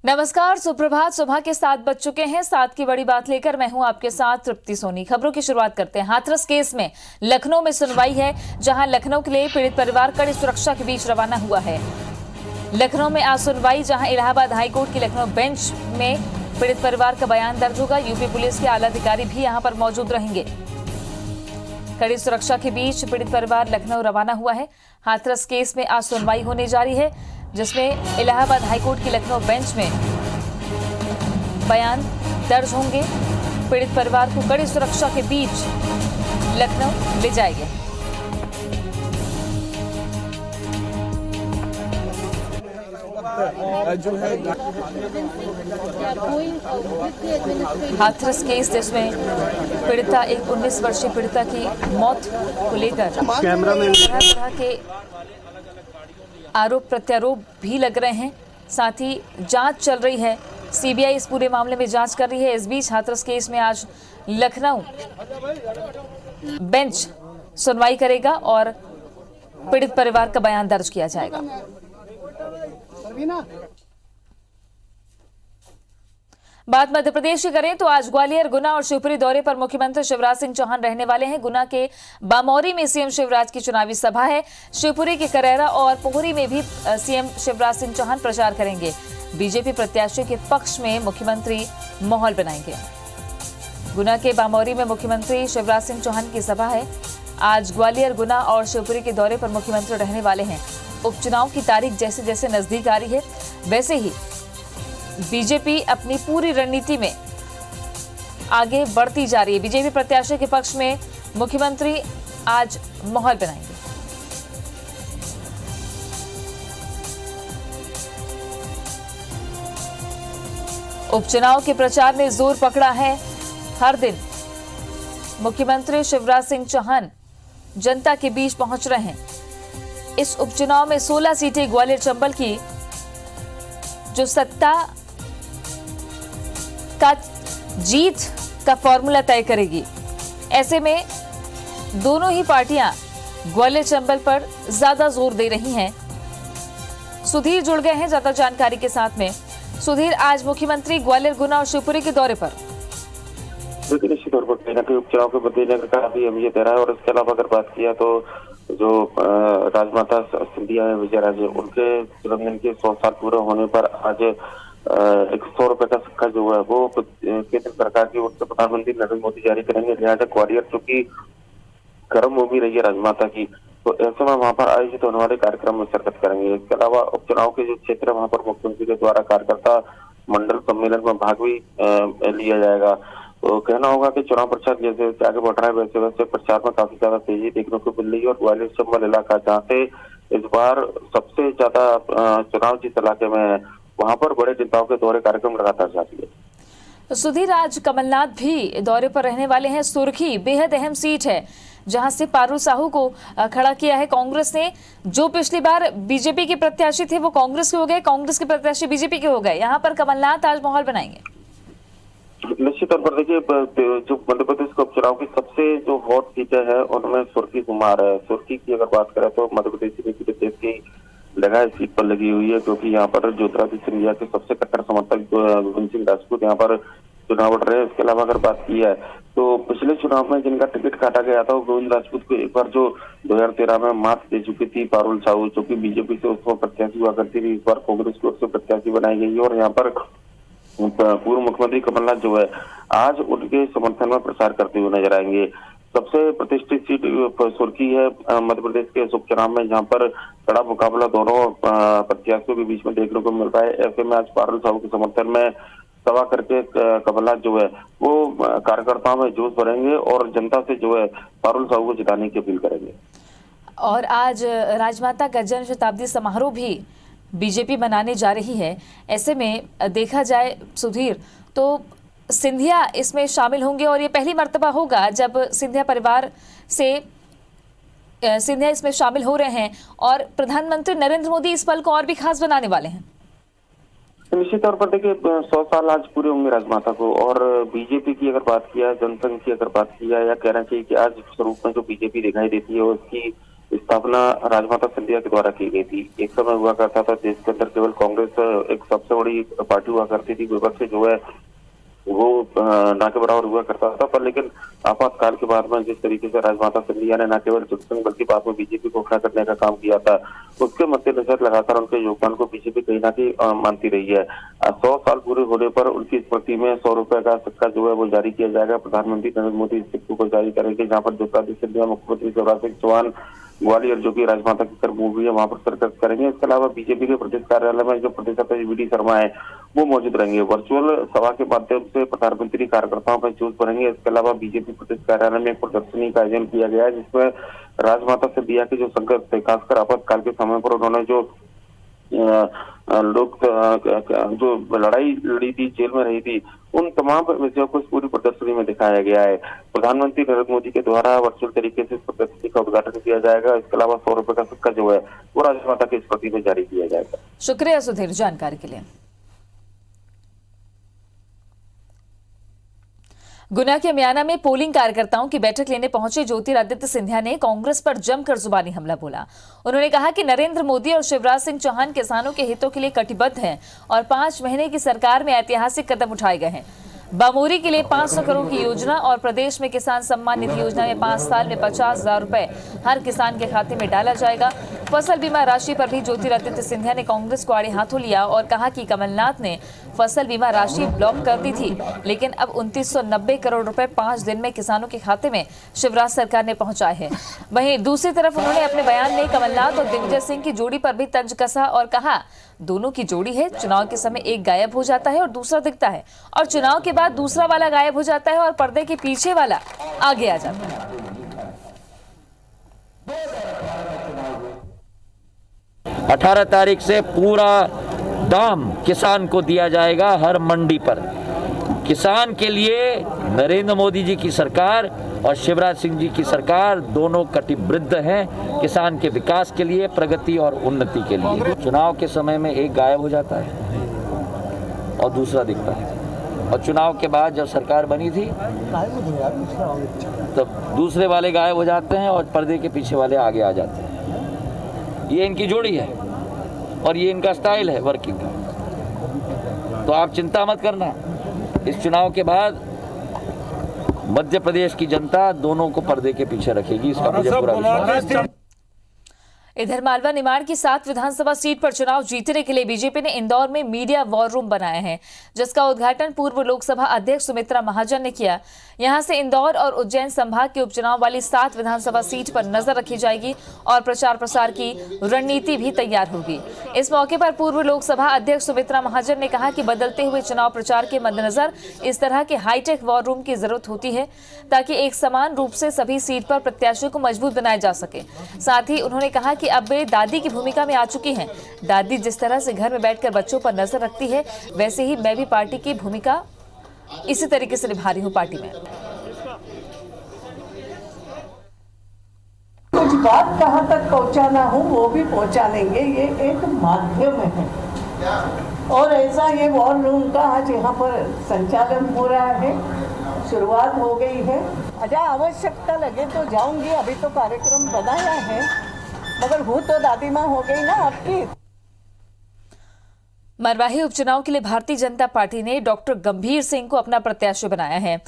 नमस्कार, सुप्रभात। सुबह के 7 बज चुके हैं। 7 की बड़ी बात लेकर मैं हूं आपके साथ तृप्ति सोनी। खबरों की शुरुआत करते हैं। हाथरस केस में लखनऊ में सुनवाई है, जहां लखनऊ के लिए पीड़ित परिवार कड़ी सुरक्षा के बीच रवाना हुआ है। लखनऊ में आज सुनवाई, जहां इलाहाबाद हाईकोर्ट की लखनऊ बेंच में पीड़ित परिवार का बयान दर्ज होगा। यूपी पुलिस के आला अधिकारी भी यहां पर मौजूद रहेंगे। कड़ी सुरक्षा के बीच पीड़ित परिवार लखनऊ रवाना हुआ है। हाथरस केस में आज सुनवाई होने जारी है, जिसमें इलाहाबाद हाईकोर्ट की लखनऊ बेंच में बयान दर्ज होंगे। पीड़ित परिवार को कड़ी सुरक्षा के बीच लखनऊ ले जाएंगे। हाथरस केस, जिसमें पीड़िता एक 19 वर्षीय पीड़िता की मौत को लेकर तरह तरह के आरोप प्रत्यारोप भी लग रहे हैं। साथ ही जांच चल रही है। सीबीआई इस पूरे मामले में जांच कर रही है। इस बीच हाथरस केस में आज लखनऊ बेंच सुनवाई करेगा और पीड़ित परिवार का बयान दर्ज किया जाएगा। बात मध्य प्रदेश की करें तो आज ग्वालियर, गुना और शिवपुरी दौरे पर मुख्यमंत्री शिवराज सिंह चौहान रहने वाले हैं। गुना के बामौरी में सीएम शिवराज की चुनावी सभा है। शिवपुरी के करेरा और पोहरी में भी सीएम शिवराज सिंह चौहान प्रचार करेंगे। बीजेपी प्रत्याशियों के पक्ष में मुख्यमंत्री माहौल बनाएंगे। गुना के बामौरी में मुख्यमंत्री शिवराज सिंह चौहान की सभा है। आज ग्वालियर, गुना और शिवपुरी के दौरे पर मुख्यमंत्री रहने वाले हैं। उपचुनाव की तारीख जैसे जैसे नजदीक आ रही है, वैसे ही बीजेपी अपनी पूरी रणनीति में आगे बढ़ती जा रही है। बीजेपी प्रत्याशी के पक्ष में मुख्यमंत्री आज माहौल बनाएंगे। उपचुनाव के प्रचार ने जोर पकड़ा है। हर दिन मुख्यमंत्री शिवराज सिंह चौहान जनता के बीच पहुंच रहे हैं। इस उपचुनाव में 16 सीटें ग्वालियर चंबल की जो सत्ता का जीत का फॉर्मूला तय करेगी। ऐसे में दोनों ही पार्टियां ग्वालियर चंबल पर ज्यादा जोर दे रही हैं। सुधीर जुड़ गए हैं ज्यादा जानकारी के साथ में। सुधीर, आज मुख्यमंत्री ग्वालियर, गुना और शिवपुरी के दौरे पर निश्चित तौर पर कहीं ना कहीं उपचुनाव के बदलने का काफी अहमियत है। और इसके अलावा अगर बात किया तो जो राजमाता सिंधिया है, विजय राजे, उनके जन्मदिन के 100 साल पूरे होने पर आज 100 रुपए का सिक्का जो है वो केंद्र सरकार की ओर से प्रधानमंत्री नरेंद्र मोदी जारी करेंगे। लिहाजा ग्वालियर चूंकि गर्म भूमि रही है राजमाता की, तो ऐसे में वहां पर आयोजित होने वाले कार्यक्रम में शिरकत करेंगे। इसके अलावा उपचुनाव के जो क्षेत्र है वहां पर मुख्यमंत्री के द्वारा कार्यकर्ता मंडल सम्मेलन में भाग भी लिया जाएगा। तो कहना होगा कि चुनाव प्रचार जैसे जैसे आगे बढ़ रहा है, वैसे वैसे प्रचार में काफी ज्यादा तेजी देखने को मिल रही है। और ग्वालियर चंबल इलाका जहाँ से इस बार सबसे ज्यादा चुनाव जिस इलाके में है, वहां पर बड़े नेताओं के दौरे कार्यक्रम लगातार जारी है। तो सुधीर, आज कमलनाथ भी दौरे पर रहने वाले हैं। सुर्खी बेहद अहम सीट है, जहां से पारुल साहू को खड़ा किया है कांग्रेस ने। जो पिछली बार बीजेपी के प्रत्याशी थे वो कांग्रेस के हो गए, कांग्रेस के प्रत्याशी बीजेपी के हो गए। यहाँ पर कमलनाथ आज माहौल बनाएंगे। निश्चित तौर पर देखिए, जो मध्य प्रदेश के उपचुनाव की सबसे जो हॉट सीटें हैं उनमें सुर्खी कुमार है। सुर्खी की अगर बात करें तो मध्य प्रदेश की लगाए सीट पर लगी हुई है, क्योंकि यहाँ पर ज्योतिरादित्य सिंधिया के सबसे कट्टर समर्थक गोविंद सिंह राजपूत यहाँ पर चुनाव लड़ रहे हैं। इसके अलावा अगर बात की है तो पिछले चुनाव में जिनका टिकट काटा गया था वो गोविंद राजपूत को एक बार जो 2013 में मात दे चुकी थी पारुल साहू, जो कि बीजेपी से उसको प्रत्याशी हुआ करती थी, इस बार कांग्रेस की ओर से प्रत्याशी बनाई गई है। और यहाँ पर पूर्व मुख्यमंत्री कमलनाथ जो है आज उनके समर्थन में प्रचार करते हुए नजर आएंगे। सबसे प्रतिष्ठित सीट सुर्खी है मध्य प्रदेश के उपचुनाव में, जहां पर कड़ा मुकाबला दोनों प्रत्याशियों के बीच में देखने को मिल रहा है। ऐसे में आज पारुल साहू के समर्थन में सभा करके कमलनाथ जो है वो कार्यकर्ताओं में जोश भरेंगे और जनता से जो है पारुल साहू को जिताने की अपील करेंगे। और आज राजमाता का जन्म शताब्दी समारोह भी बीजेपी मनाने जा रही है। ऐसे में देखा जाए सुधीर, तो सिंधिया इसमें शामिल होंगे और ये पहली मर्तबा होगा जब सिंधिया परिवार से सिंधिया इसमें शामिल हो रहे हैं। और प्रधानमंत्री नरेंद्र मोदी इस पल को और भी खास बनाने वाले हैं। निश्चित तौर पर देखिए, 100 साल आज पूरे होंगे राजमाता को। और बीजेपी की अगर बात किया, जनसंघ की अगर बात किया, या कहना चाहिए कि आज स्वरूप में जो बीजेपी दिखाई देती है उसकी स्थापना राजमाता सिंधिया के द्वारा की गई थी। एक समय हुआ करता था देश के अंदर केवल कांग्रेस एक सबसे बड़ी पार्टी हुआ करती थी, विपक्ष जो है वो ना के बराबर हुआ करता था। पर लेकिन आपातकाल के बाद में जिस तरीके से राजमाता सिंधिया ने न केवल जनसंघ बल्कि बाद में बीजेपी को खड़ा करने का काम किया था, उसके मद्देनजर लगातार उनके योगदान को बीजेपी कहीं ना कहीं मानती रही है। 100 साल पूरे होने पर उनकी स्मृति में 100 रुपए का सिक्का जो है वो जारी किया जाएगा। प्रधानमंत्री नरेंद्र मोदी इस सिक्के को जारी करेंगे, जहाँ पर ज्योतिरादित्य सिंधिया, मुख्यमंत्री शिवराज सिंह चौहान ग्वालियर जो कि राजमाता की कर्मभूमि है वहां पर शिरकत करेंगे। इसके अलावा बीजेपी के प्रदेश कार्यालय में जो प्रदेश अध्यक्ष वी.डी. शर्मा है वो मौजूद रहेंगे। वर्चुअल सभा के माध्यम से प्रधानमंत्री कार्यकर्ताओं में जोश भरेंगे। इसके अलावा बीजेपी प्रदेश कार्यालय में एक प्रदर्शनी का आयोजन किया गया है, जिसमें राजमाता सिंधिया के जो संघर्ष थे, खासकर आपातकाल के समय पर उन्होंने जो लोग जो लड़ाई लड़ी थी, जेल में रही थी, उन तमाम विषयों को इस पूरी प्रदर्शनी में दिखाया गया है। प्रधानमंत्री नरेंद्र मोदी के द्वारा वर्चुअल तरीके से इस प्रदर्शनी का उद्घाटन किया जाएगा। इसके अलावा 100 रुपए का सिक्का जो है वो राजमाता की स्मृति में जारी किया जाएगा। शुक्रिया सुधीर जानकारी के लिए। गुना के मियाना में पोलिंग कार्यकर्ताओं की बैठक लेने पहुंचे ज्योतिरादित्य सिंधिया ने कांग्रेस पर जमकर जुबानी हमला बोला। उन्होंने कहा कि नरेंद्र मोदी और शिवराज सिंह चौहान किसानों के हितों के लिए कटिबद्ध हैं और 5 महीने की सरकार में ऐतिहासिक कदम उठाए गए हैं। बामोरी के लिए 500 करोड़ की योजना और प्रदेश में किसान सम्मान निधि योजना में 5 साल में 50,000 रुपए हर किसान के खाते में डाला जाएगा। फसल बीमा राशि पर भी ज्योतिरादित्य सिंधिया ने कांग्रेस को आड़े हाथों लिया और कहा कि कमलनाथ ने फसल बीमा राशि ब्लॉक कर दी थी, लेकिन अब 2990 करोड़ रुपए 5 दिन में किसानों के खाते में शिवराज सरकार ने पहुंचाए हैं। वहीं दूसरी तरफ उन्होंने अपने बयान में कमलनाथ और दिग्विजय सिंह की जोड़ी पर भी तंज कसा और कहा, दोनों की जोड़ी है, चुनाव के समय एक गायब हो जाता है और दूसरा दिखता है, और चुनाव के बाद दूसरा वाला गायब हो जाता है और पर्दे के पीछे वाला आगे आ जाता है। 18 तारीख से पूरा दाम किसान को दिया जाएगा हर मंडी पर। किसान के लिए नरेंद्र मोदी जी की सरकार और शिवराज सिंह जी की सरकार दोनों कटिबद्ध हैं, किसान के विकास के लिए, प्रगति और उन्नति के लिए। चुनाव के समय में एक गायब हो जाता है और दूसरा दिखता है, और चुनाव के बाद जब सरकार बनी थी तब दूसरे वाले गायब हो जाते हैं और पर्दे के पीछे वाले आगे आ जाते हैं। ये इनकी जोड़ी है और ये इनका स्टाइल है वर्किंग का। तो आप चिंता मत करना, इस चुनाव के बाद मध्य प्रदेश की जनता दोनों को पर्दे के पीछे रखेगी, इसका मुझे पूरा विश्वास है। इधर मालवा निमाड़ की 7 विधानसभा सीट पर चुनाव जीतने के लिए बीजेपी ने इंदौर में मीडिया वॉर रूम बनाया है, जिसका उद्घाटन पूर्व लोकसभा अध्यक्ष सुमित्रा महाजन ने किया। यहां से इंदौर और उज्जैन संभाग के उपचुनाव वाली 7 विधानसभा सीट पर नजर रखी जाएगी और प्रचार प्रसार की रणनीति भी तैयार होगी। इस मौके पर पूर्व लोकसभा अध्यक्ष सुमित्रा महाजन ने कहा कि बदलते हुए चुनाव प्रचार के मद्देनजर इस तरह के हाईटेक वॉर रूम की जरूरत होती है, ताकि एक समान रूप से सभी सीट पर प्रत्याशियों को मजबूत बनाया जा सके। साथ ही उन्होंने कहा कि अब वे दादी की भूमिका में आ चुकी हैं। दादी जिस तरह से घर में बैठकर बच्चों पर नजर रखती है, वैसे ही मैं भी पार्टी की भूमिका इसी तरीके से निभा रही हूं पार्टी में। कुछ बात कहां तक पहुंचाना हो वो भी पहुंचा लेंगे, ये एक माध्यम है। और ऐसा ये वॉर रूम का आज यहाँ पर संचालन हो रहा है, शुरुआत हो गई है। अच्छा, आवश्यकता लगे तो जाऊंगी, अभी तो कार्यक्रम बनाया है, मगर हूँ तो दादी माँ हो गई ना आपकी। मरवाही उपचुनाव के लिए भारतीय जनता पार्टी ने डॉक्टर गंभीर सिंह को अपना प्रत्याशी बनाया है।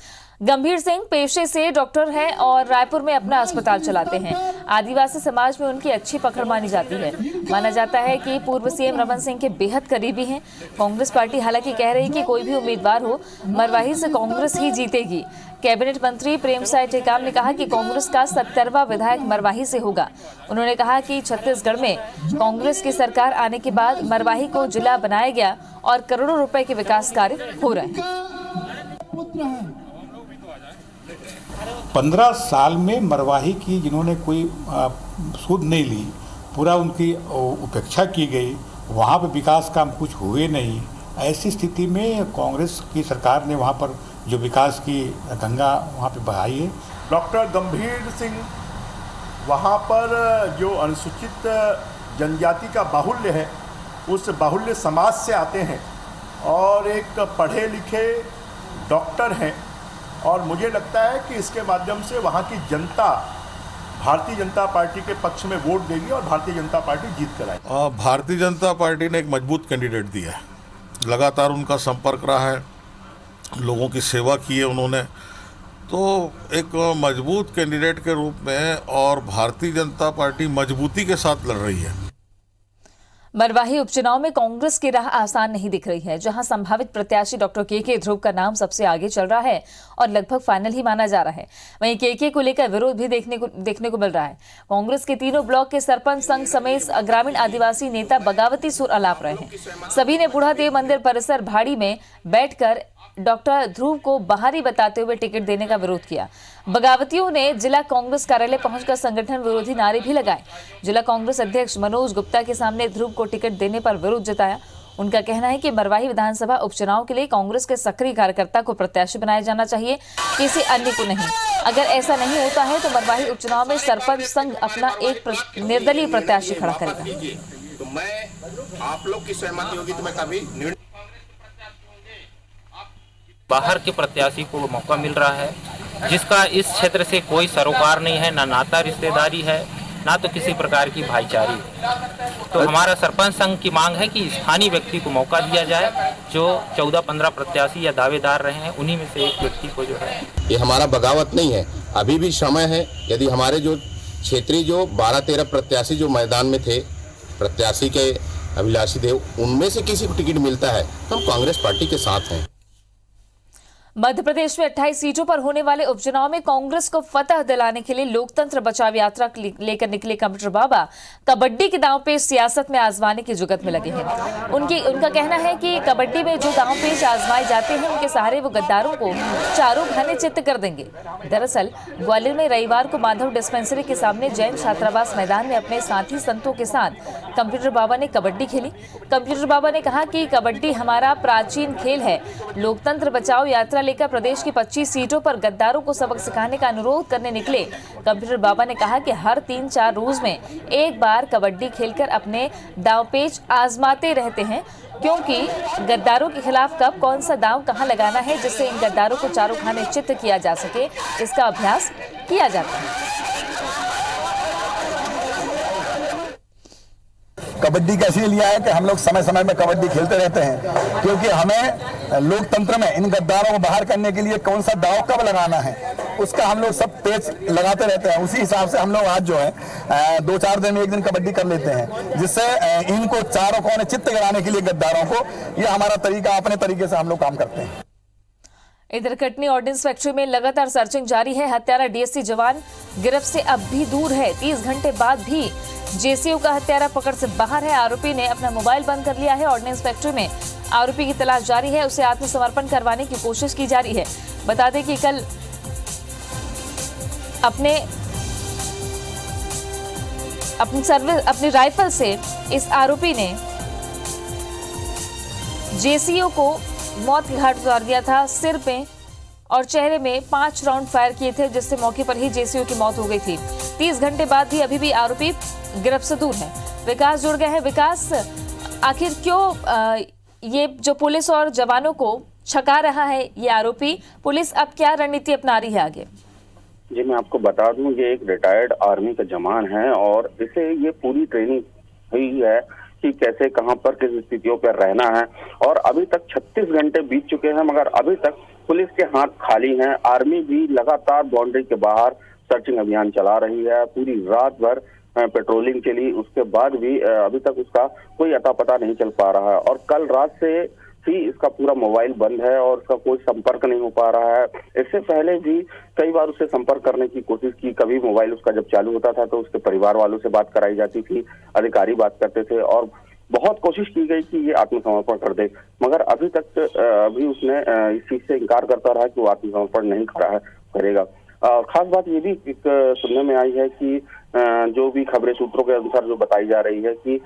गंभीर सिंह पेशे से डॉक्टर हैं और रायपुर में अपना अस्पताल चलाते हैं। आदिवासी समाज में उनकी अच्छी पकड़ मानी जाती है। माना जाता है कि पूर्व सीएम रमन सिंह के बेहद करीबी हैं। कांग्रेस पार्टी हालांकि कह रही है कि कोई भी उम्मीदवार हो, मरवाही से कांग्रेस ही जीतेगी। कैबिनेट मंत्री प्रेमसाय टेकाम ने कहा कि कांग्रेस का 70वां विधायक मरवाही से होगा। उन्होंने कहा कि छत्तीसगढ़ में कांग्रेस की सरकार आने के बाद मरवाही को जिला बनाया गया और करोड़ों रुपए के विकास कार्य हो रहे हैं। 15 साल में मरवाही की जिन्होंने कोई सूद नहीं ली, पूरा उनकी उपेक्षा की गई, वहाँ पे विकास काम कुछ हुए नहीं। ऐसी स्थिति में कांग्रेस की सरकार ने वहाँ पर जो विकास की गंगा वहाँ पे बहाई है। डॉक्टर गंभीर सिंह वहाँ पर जो अनुसूचित जनजाति का बाहुल्य है, उस बाहुल्य समाज से आते हैं और एक पढ़े लिखे डॉक्टर हैं, और मुझे लगता है कि इसके माध्यम से वहाँ की जनता भारतीय जनता पार्टी के पक्ष में वोट देगी और भारतीय जनता पार्टी जीत कर आएगी। भारतीय जनता पार्टी ने एक मजबूत कैंडिडेट दिया है, लगातार उनका संपर्क रहा है, लोगों की सेवा की है उन्होंने, तो एक मजबूत कैंडिडेट के रूप में और भारतीय जनता पार्टी मजबूती के साथ लड़ रही है। मरवाही उपचुनाव में कांग्रेस की राह आसान नहीं दिख रही है, जहां संभावित प्रत्याशी डॉक्टर के ध्रुव का नाम सबसे आगे चल रहा है और लगभग फाइनल ही माना जा रहा है। वहीं के को लेकर विरोध भी देखने को मिल रहा है। कांग्रेस के तीनों ब्लॉक के सरपंच संघ समेत ग्रामीण आदिवासी नेता बगावती सुर अलाप रहे हैं। सभी ने बूढ़ा देव मंदिर परिसर भाड़ी में बैठकर डॉक्टर ध्रुव को बाहरी बताते हुए टिकट देने का विरोध किया। बगावतियों ने जिला कांग्रेस कार्यालय पहुंचकर संगठन विरोधी नारे भी लगाए। जिला कांग्रेस अध्यक्ष मनोज गुप्ता के सामने ध्रुव को टिकट देने पर विरोध जताया। उनका कहना है कि मरवाही विधानसभा उपचुनाव के लिए कांग्रेस के सक्रिय कार्यकर्ता को प्रत्याशी बनाया जाना चाहिए, किसी अन्य को नहीं। अगर ऐसा नहीं होता है तो मरवाही उपचुनाव में सरपंच संघ अपना एक निर्दलीय प्रत्याशी खड़ा करेगा। तो मैं आप लोग की सहमति होगी तो मैं कभी बाहर के प्रत्याशी को मौका मिल रहा है, जिसका इस क्षेत्र से कोई सरोकार नहीं है, ना नाता रिश्तेदारी है, ना तो किसी प्रकार की भाईचारी। तो हमारा सरपंच संघ की मांग है कि स्थानीय व्यक्ति को मौका दिया जाए, जो 14-15 प्रत्याशी या दावेदार रहे हैं उन्हीं में से एक व्यक्ति को जो है। ये हमारा बगावत नहीं है, अभी भी समय है। यदि हमारे जो क्षेत्रीय जो 12-13 प्रत्याशी जो मैदान में थे, प्रत्याशी के अभिलाषी देव, उनमें से किसी को टिकट मिलता है तो हम कांग्रेस पार्टी के साथ हैं। मध्य प्रदेश में 28 सीटों पर होने वाले उपचुनाव में कांग्रेस को फतह दिलाने के लिए लोकतंत्र बचाव यात्रा लेकर निकले कंप्यूटर बाबा कबड्डी के दांव पेच सियासत में आजमाने की जुगत में लगे हैं। उनका कहना है कि कबड्डी में जो दांव पेच आजमाए जाते हैं उनके सहारे वो गद्दारों को चारों खाने चित्त कर देंगे। दरअसल ग्वालियर में रविवार को माधव डिस्पेंसरी के सामने जैन छात्रावास मैदान में अपने साथी संतों के साथ कंप्यूटर बाबा ने कबड्डी खेली। कंप्यूटर बाबा ने कहा कि कबड्डी हमारा प्राचीन खेल है। लोकतंत्र बचाओ यात्रा लेकर प्रदेश की 25 सीटों पर गद्दारों को सबक सिखाने का अनुरोध करने निकले कंप्यूटर बाबा ने कहा कि हर 3-4 रोज में एक बार कबड्डी खेलकर अपने दांवपेच आजमाते रहते हैं, क्योंकि गद्दारों के खिलाफ कब कौन सा दांव कहां लगाना है जिससे इन गद्दारों को चारों खाने चित्त किया जा सके, इसका अभ्यास किया जाता है। कबड्डी का इसलिए लिया है कि हम लोग समय समय में कबड्डी खेलते रहते हैं, क्योंकि हमें लोकतंत्र में इन गद्दारों को बाहर करने के लिए कौन सा दांव कब लगाना है उसका हम लोग सब पेच लगाते रहते हैं। उसी हिसाब से हम लोग आज जो है 2-4 दिन में एक दिन कबड्डी कर लेते हैं, जिससे इनको चारों कोने चित्त कराने के लिए गद्दारों को, ये हमारा तरीका, अपने तरीके से हम लोग काम करते हैं। इधर कटनी ऑर्डिनेंस फैक्ट्री में लगातार सर्चिंग जारी है। हत्यारा डीएससी जवान गिरफ्त से अब भी दूर है। 30 घंटे बाद भी जेसीओ का हत्यारा पकड़ से बाहर है। आरोपी ने अपना मोबाइल बंद कर लिया है। ऑर्डिनेंस फैक्ट्री में आरोपी की तलाश जारी है, उसे आत्मसमर्पण करवाने की कोशिश की जा रही है। बता दें कि कल अपनी राइफल से इस आरोपी ने जेसीओ को मौत के घाट उतार दिया था। सिर पे और चेहरे में 5 राउंड फायर किए थे, जिससे मौके पर ही जेसीओ की मौत हो गई थी। 30 घंटे बाद भी अभी भी आरोपी गिरफ्त से दूर है। विकास जुड़ गए हैं। विकास, आखिर क्यों ये जो पुलिस और जवानों को छका रहा है ये आरोपी, पुलिस अब क्या रणनीति अपना रही है आगे? जी, मैं आपको बता दूं, ये एक रिटायर्ड आर्मी का जवान है और इसे ये पूरी ट्रेनिंग हुई है कि कैसे कहां पर किस स्थितियों पर रहना है। और अभी तक 36 घंटे बीत चुके हैं, मगर अभी तक पुलिस के हाथ खाली हैं। आर्मी भी लगातार बाउंड्री के बाहर सर्चिंग अभियान चला रही है, पूरी रात भर पेट्रोलिंग के लिए। उसके बाद भी अभी तक उसका कोई अता पता नहीं चल पा रहा है। और कल रात से ही इसका पूरा मोबाइल बंद है और उसका कोई संपर्क नहीं हो पा रहा है। इससे पहले भी कई बार उससे संपर्क करने की कोशिश की। कभी मोबाइल उसका जब चालू होता था तो उसके परिवार वालों से बात कराई जाती थी, अधिकारी बात करते थे और बहुत कोशिश की गई कि ये आत्मसमर्पण कर दे, मगर अभी तक अभी उसने इस चीज से इनकार करता रहा कि वो आत्मसमर्पण नहीं करेगा। खास बात ये भी सुनने में आई है कि जो भी खबरें सूत्रों के अनुसार जो बताई जा रही है कि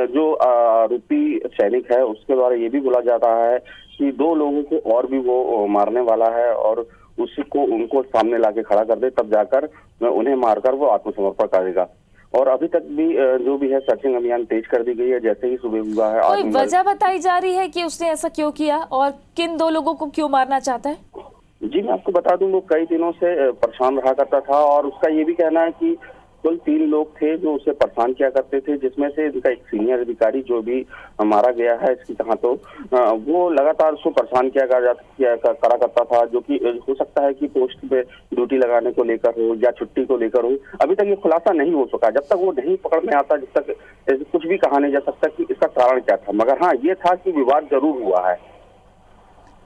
जो आरोपी सैनिक है उसके द्वारा ये भी बोला जा रहा है कि 2 लोगों को और भी वो मारने वाला है और उनको सामने लाके खड़ा कर दे, तब जाकर उन्हें मारकर वो आत्मसमर्पण करेगा। और अभी तक भी जो भी है सर्चिंग अभियान तेज कर दी गई है। जैसे ही सुबह हुआ है, कोई वजह बताई जा रही है कि उसने ऐसा क्यों किया और किन 2 लोगों को क्यों मारना चाहता है? जी, मैं आपको बता दूं, वो कई दिनों से परेशान रहा करता था और उसका ये भी कहना है कि कुल 3 लोग थे जो उसे परेशान किया करते थे, जिसमें से इनका एक सीनियर अधिकारी जो भी मारा गया है इसकी कहा तो वो लगातार उसको परेशान करा करता था, जो कि हो सकता है कि पोस्ट पे ड्यूटी लगाने को लेकर हो या छुट्टी को लेकर हो। अभी तक ये खुलासा नहीं हो सका। जब तक वो नहीं पकड़ में आता, जब तक कुछ भी कहा नहीं जा सकता कि इसका कारण क्या था। मगर हाँ, ये था कि विवाद जरूर हुआ है।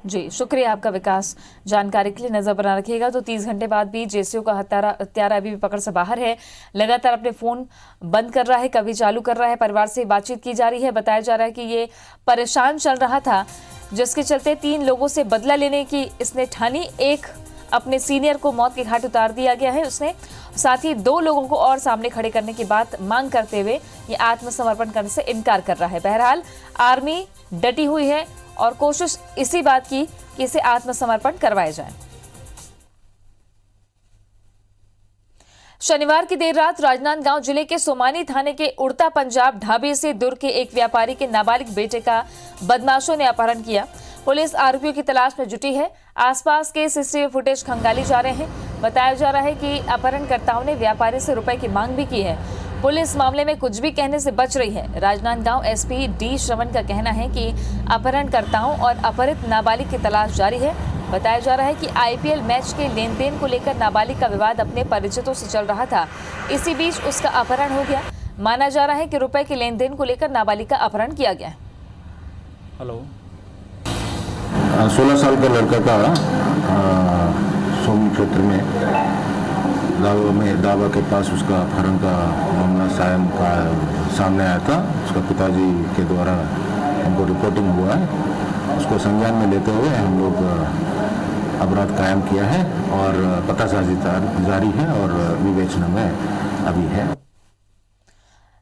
जी, शुक्रिया आपका विकास। जानकारी के लिए नजर बना रखिएगा। तो 30 घंटे बाद भी जेसीओ का हत्यारा अभी भी पकड़ से बाहर है। लगातार अपने फोन बंद कर रहा है, कभी चालू कर रहा है। परिवार से बातचीत की जा रही है। बताया जा रहा है कि ये परेशान चल रहा था, जिसके चलते 3 लोगों से बदला लेने की इसने ठानी। एक अपने सीनियर को मौत के घाट उतार दिया गया है उसने, साथ ही 2 लोगों को और सामने खड़े करने की बात मांग करते हुए ये आत्मसमर्पण करने से इनकार कर रहा है। बहरहाल आर्मी डटी हुई है और कोशिश इसी बात की कि इसे आत्मसमर्पण करवाया जाए। शनिवार की देर रात राजनांदगांव जिले के सोमानी थाने के उड़ता पंजाब ढाबे से दुर्ग के एक व्यापारी के नाबालिग बेटे का बदमाशों ने अपहरण किया। पुलिस आरोपियों की तलाश में जुटी है। आसपास के सीसीटीवी फुटेज खंगाले जा रहे हैं। बताया जा रहा है कि अपहरणकर्ताओं ने व्यापारी से रुपए की मांग भी की है। पुलिस मामले में कुछ भी कहने से बच रही है। राजनांदगांव एसपी डी श्रवण का कहना है कि अपहरणकर्ताओं और अपहरित नाबालिग की तलाश जारी है। बताया जा रहा है कि आईपीएल मैच के लेन देन को लेकर नाबालिग का विवाद अपने परिचितों से चल रहा था। इसी बीच उसका अपहरण हो गया। माना जा रहा है कि रुपए के लेन देन को लेकर नाबालिग का अपहरण किया गया। हेलो, 16 साल का लड़का का सोमनी क्षेत्र में दावा के पास उसका अपहरण का मामला सामने आया था। उसका पिताजी के द्वारा हमको रिपोर्टिंग हुआ है। उसको संज्ञान में लेते हुए हम लोग अपराध कायम किया है और पतासाजी जारी है और विवेचना में अभी है।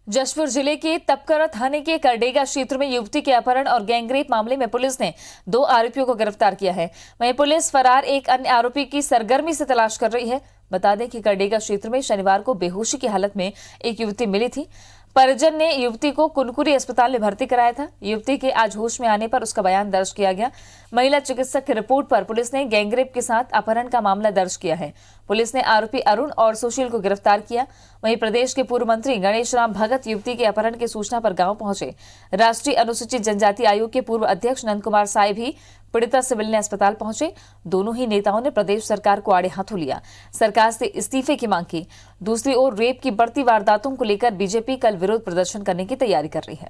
जशपुर जिले के तपकरा थाने के करडेगा क्षेत्र में युवती के अपहरण और गैंगरेप मामले में पुलिस ने 2 आरोपियों को गिरफ्तार किया है। वहीं पुलिस फरार एक अन्य आरोपी की सरगर्मी से तलाश कर रही है। बता दें कि करडेगा क्षेत्र में शनिवार को बेहोशी की हालत में एक युवती मिली थी। परिजन ने युवती को कुनकुरी अस्पताल में भर्ती कराया था। युवती के आज होश में आने पर उसका बयान दर्ज किया गया। महिला चिकित्सक की रिपोर्ट पर पुलिस ने गैंगरेप के साथ अपहरण का मामला दर्ज किया है। पुलिस ने आरोपी अरुण और सुशील को गिरफ्तार किया। वहीं प्रदेश के पूर्व मंत्री गणेश राम भगत युवती के अपहरण की सूचना पर गांव पहुंचे। राष्ट्रीय अनुसूचित जनजाति आयोग के पूर्व अध्यक्ष नंद कुमार साय भी पीड़िता से मिलने अस्पताल पहुंचे। दोनों ही नेताओं ने प्रदेश सरकार को आड़े हाथों लिया, सरकार से इस्तीफे की मांग की। दूसरी ओर रेप की बढ़ती वारदातों को लेकर बीजेपी कल विरोध प्रदर्शन करने की तैयारी कर रही है।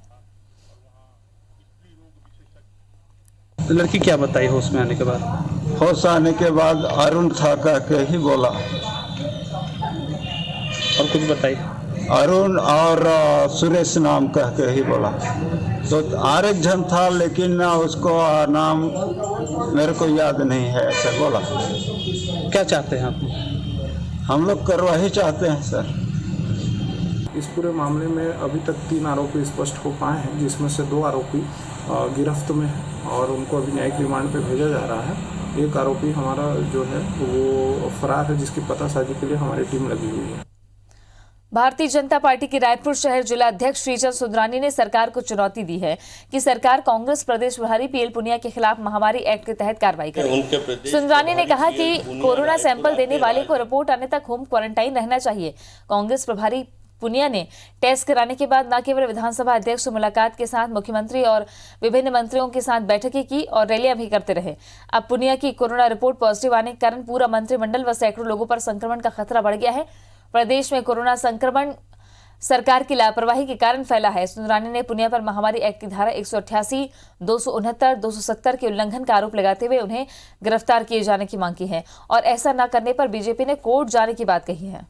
लड़की क्या बताई होश में आने के बाद? होश आने के बाद अरुण था कह के ही बोला। और कुछ बताई? अरुण और सुरेश नाम कह के ही बोला। तो और एक जन था लेकिन उसको नाम मेरे को याद नहीं है, ऐसे बोला। क्या चाहते हैं आप? हम लोग कार्रवाई चाहते हैं सर। इस पूरे मामले में अभी तक 3 आरोपी स्पष्ट हो पाए हैं, जिसमें से 2 आरोपी गिरफ्त में है और उनको अभी न्यायिक रिमांड पे भेजा जा रहा है। एक आरोपी हमारा जो है वो फरार है, जिसकी पतासाजी के लिए हमारी टीम लगी हुई है। भारतीय जनता पार्टी के रायपुर शहर जिला अध्यक्ष श्रीचंद सुंदरानी ने सरकार को चुनौती दी है कि सरकार कांग्रेस प्रदेश प्रभारी पीएल पुनिया के खिलाफ महामारी एक्ट के तहत कार्रवाई करे। सुंदरानी ने कहा कि कोरोना सैंपल देने वाले को रिपोर्ट आने तक होम क्वारंटाइन रहना चाहिए। कांग्रेस प्रभारी पुनिया ने टेस्ट कराने के बाद न केवल विधानसभा अध्यक्ष से मुलाकात के साथ मुख्यमंत्री और विभिन्न मंत्रियों के साथ बैठकें की और रैलियां भी करते रहे। अब पुनिया की कोरोना रिपोर्ट पॉजिटिव आने के कारण पूरा मंत्रिमंडल व सैकड़ों लोगों पर संक्रमण का खतरा बढ़ गया है। प्रदेश में कोरोना संक्रमण सरकार की लापरवाही के कारण फैला है। सुंदरानी ने पुनिया पर महामारी एक्ट की धारा 188, 269, 270 के उल्लंघन का आरोप लगाते हुए उन्हें गिरफ्तार किए जाने की मांग की है और ऐसा न करने पर बीजेपी ने कोर्ट जाने की बात कही है।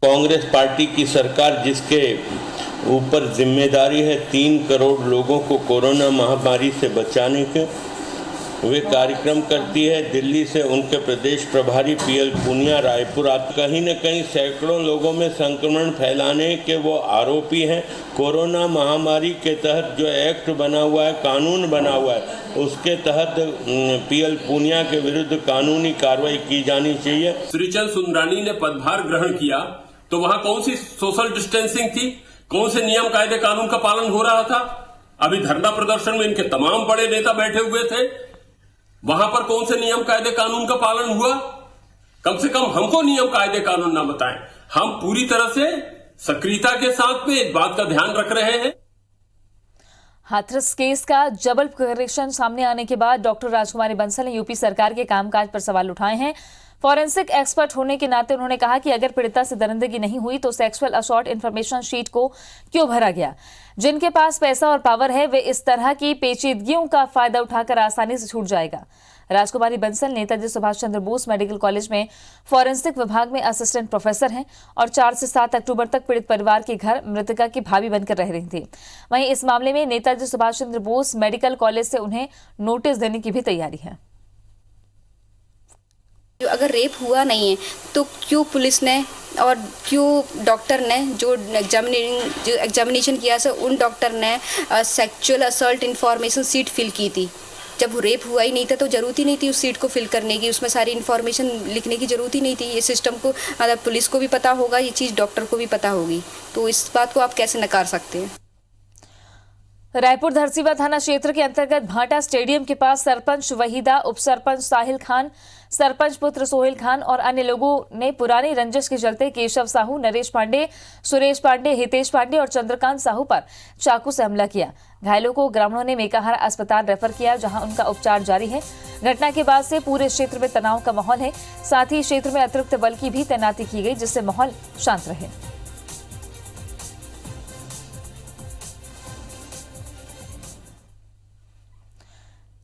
कांग्रेस पार्टी की सरकार जिसके ऊपर जिम्मेदारी है 3 करोड़ लोगों को कोरोना महामारी से बचाने के, वे कार्यक्रम करती है। दिल्ली से उनके प्रदेश प्रभारी पीएल पुनिया रायपुर आते कहीं न कहीं सैकड़ों लोगों में संक्रमण फैलाने के वो आरोपी हैं। कोरोना महामारी के तहत जो एक्ट बना हुआ है, कानून बना हुआ है, उसके तहत पीएल पुनिया के विरुद्ध कानूनी कार्रवाई की जानी चाहिए। श्रीचंद सुंदरानी ने पदभार ग्रहण किया तो वहां कौन सी सोशल डिस्टेंसिंग थी, कौन से नियम कायदे कानून का पालन हो रहा था? अभी धरना प्रदर्शन में इनके तमाम बड़े नेता बैठे हुए थे, वहां पर कौन से नियम कायदे कानून का पालन हुआ? कम से कम हमको नियम कायदे कानून ना बताएं। हम पूरी तरह से सक्रियता के साथ में इस बात का ध्यान रख रहे हैं। हाथरस केस का जबल करेक्शन सामने आने के बाद डॉक्टर राजकुमारी बंसल ने यूपी सरकार के कामकाज पर सवाल उठाए हैं। फॉरेंसिक एक्सपर्ट होने के नाते उन्होंने कहा कि अगर पीड़िता से दरिंदगी नहीं हुई तो सेक्सुअल असॉल्ट इंफॉर्मेशन शीट को क्यों भरा गया। जिनके पास पैसा और पावर है वे इस तरह की पेचीदगियों का फायदा उठाकर आसानी से छूट जाएगा। राजकुमारी बंसल नेताजी सुभाष चंद्र बोस मेडिकल कॉलेज में फॉरेंसिक विभाग में असिस्टेंट प्रोफेसर हैं और 4 से 7 अक्टूबर तक पीड़ित परिवार के घर मृतका की भाभी बनकर रह रही थी। वहीं इस मामले में नेताजी सुभाष चंद्र बोस मेडिकल कॉलेज से उन्हें नोटिस देने की भी तैयारी है। अगर रेप हुआ नहीं है तो क्यों पुलिस ने और क्यों डॉक्टर ने जो एग्जामिनेशन किया था उन डॉक्टर ने sexual assault information sheet fill की थी। जब रेप हुआ ही नहीं था तो जरूरत ही नहीं थी उस सीट को फिल करने की, उसमें सारी इन्फॉर्मेशन लिखने की जरूरत ही नहीं थी। ये सिस्टम को मतलब पुलिस को भी पता होगा, ये चीज़ डॉक्टर को भी पता होगी, तो इस बात को आप कैसे नकार सकते हैं। रायपुर धरसीवा थाना क्षेत्र के अंतर्गत भाटा स्टेडियम के पास सरपंच वहीदा, उप सरपंच साहिल खान, सरपंच पुत्र सोहेल खान और अन्य लोगों ने पुरानी रंजिश के चलते केशव साहू, नरेश पांडे, सुरेश पांडे, हितेश पांडे और चंद्रकांत साहू पर चाकू से हमला किया। घायलों को ग्रामीणों ने मेकाहारा अस्पताल रेफर किया जहां उनका उपचार जारी है। घटना के बाद से पूरे क्षेत्र में तनाव का माहौल है। साथ ही क्षेत्र में अतिरिक्त बल की भी तैनाती की गई जिससे माहौल शांत रहे।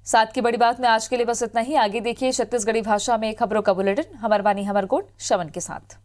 साथ की बड़ी बात में आज के लिए बस इतना ही। आगे देखिए छत्तीसगढ़ी भाषा में खबरों का बुलेटिन। हमर बानी हमर गोट शवन के साथ।